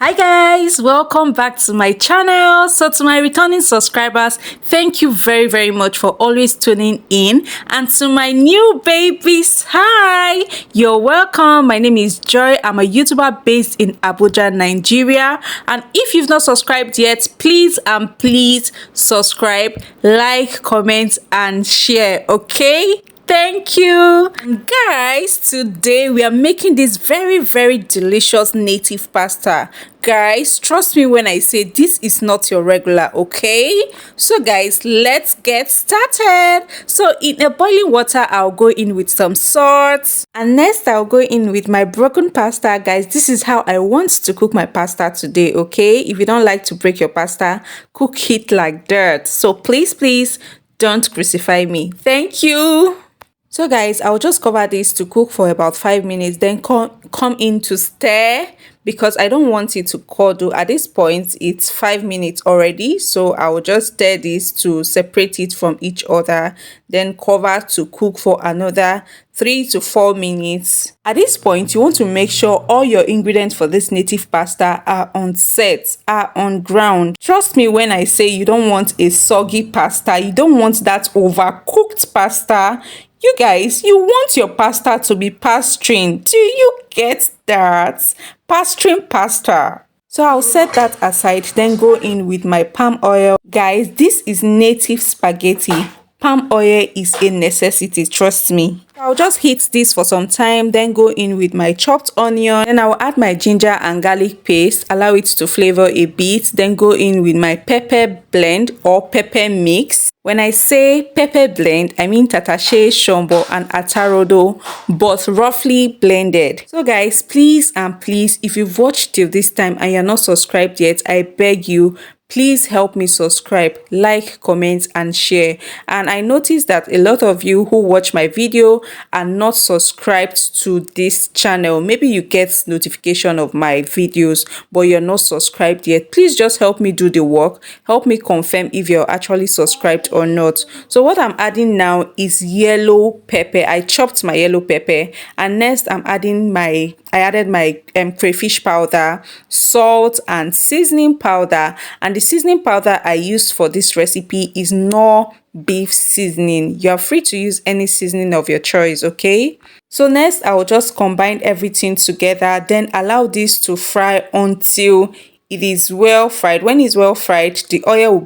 Hi guys, welcome back to my channel. So to my returning subscribers, thank you very much for always tuning in, and to my new babies, hi, you're welcome. My name is Joy. I'm a YouTuber based in Abuja, Nigeria, and if you've not subscribed yet, please subscribe, like, comment and share, okay? Thank you. And guys, today we are making this very delicious native pasta. Guys, trust me when I say this is not your regular, okay? So guys, let's get started. So in a boiling water, I'll go in with some salt, and next I'll go in with my broken pasta. Guys, this is how I want to cook my pasta today, okay? If you don't like to break your pasta, cook it like that. So please don't crucify me. Thank you. So guys, I'll just cover this to cook for about 5 minutes, then come in to stir because I don't want it to curdle. At this point, it's 5 minutes already, so I will just stir this to separate it from each other, then cover to cook for another 3 to 4 minutes. At this point, you want to make sure all your ingredients for this native pasta are on ground. Trust me when I say you don't want a soggy pasta, you don't want that overcooked pasta. You guys, you want your pasta to be pasturing. Do you get that? Pasturing pasta. So I'll set that aside, then go in with my palm oil. Guys, this is native spaghetti. Palm oil is a necessity, trust me. I'll just heat this for some time, then go in with my chopped onion. Then I'll add my ginger and garlic paste, allow it to flavor a bit. Then go in with my pepper blend or pepper mix. When I say pepper blend, I mean tatashe, shombo and atarodo, but roughly blended. So guys, please, if you've watched till this time and you're not subscribed yet, I beg you, please help me subscribe, like, comment and share. And I noticed that a lot of you who watch my video are not subscribed to this channel. Maybe you get notification of my videos but you're not subscribed yet. Please just help me do the work, help me confirm if you're actually subscribed or not. So what I'm adding now is yellow pepper. I chopped my yellow pepper, and next I added my crayfish powder, salt and seasoning powder. And the seasoning powder I used for this recipe is no beef seasoning. You're free to use any seasoning of your choice, okay? So next I will just combine everything together, then allow this to fry until it is well fried. When it's well fried, the oil will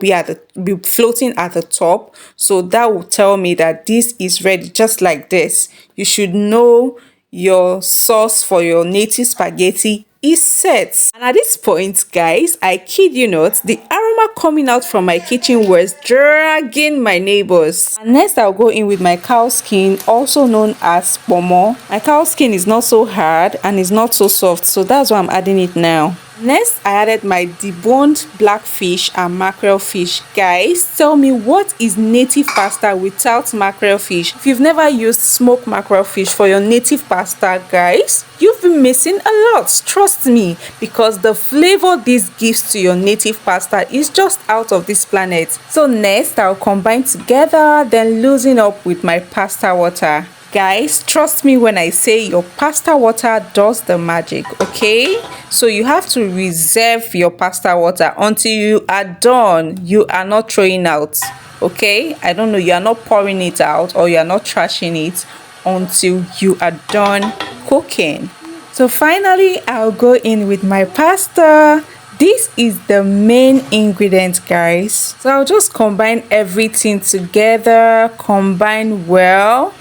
be floating at the top, so that will tell me that this is ready. Just like this, you should know your sauce for your native spaghetti is set. And at this point, guys, I kid you not, the aroma coming out from my kitchen was dragging my neighbors. And next I'll go in with my cow skin, also known as pomo. My cow skin is not so hard and is not so soft, so that's why I'm adding it now. Next, I added my deboned black fish and mackerel fish. Guys, tell me, what is native pasta without mackerel fish? If you've never used smoked mackerel fish for your native pasta, guys, you've been missing a lot, trust me, because the flavor this gives to your native pasta is just out of this planet. So next, I'll combine together, then loosen up with my pasta water. Guys, trust me when I say your pasta water does the magic, okay? So you have to reserve your pasta water until you are done. You are not throwing out, okay? I don't know, you are not pouring it out or you are not trashing it until you are done cooking. So finally, I'll go in with my pasta. This is the main ingredient, guys. So I'll just combine everything together, combine well.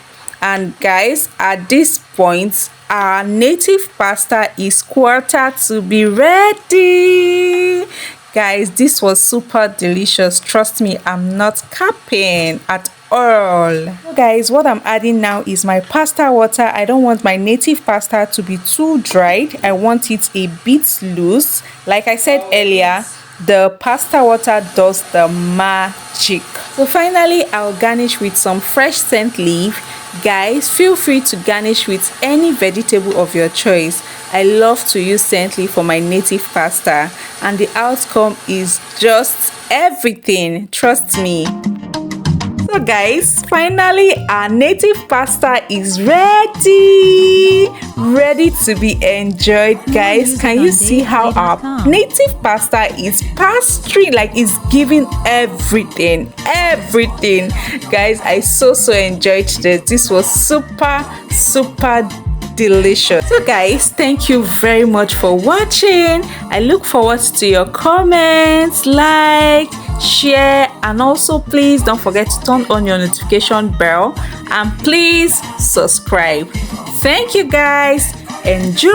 And guys, at this point, our native pasta is quarter to be ready. Guys, this was super delicious. Trust me, I'm not capping at all. So guys, what I'm adding now is my pasta water. I don't want my native pasta to be too dried. I want it a bit loose. Like I said earlier, the pasta water does the magic. So finally, I'll garnish with some fresh scent leaf. Guys, feel free to garnish with any vegetable of your choice. I love to use scent leaf for my native pasta, and the outcome is just everything, trust me. So guys, finally our native pasta is ready. ready to be enjoyed, guys. Can you see how our native pasta is pastry, like it's giving everything, guys. I so enjoyed this was super delicious. So guys, thank you very much for watching. I look forward to your comments, like, share, and also please don't forget to turn on your notification bell and please subscribe. Thank you guys. Enjoy.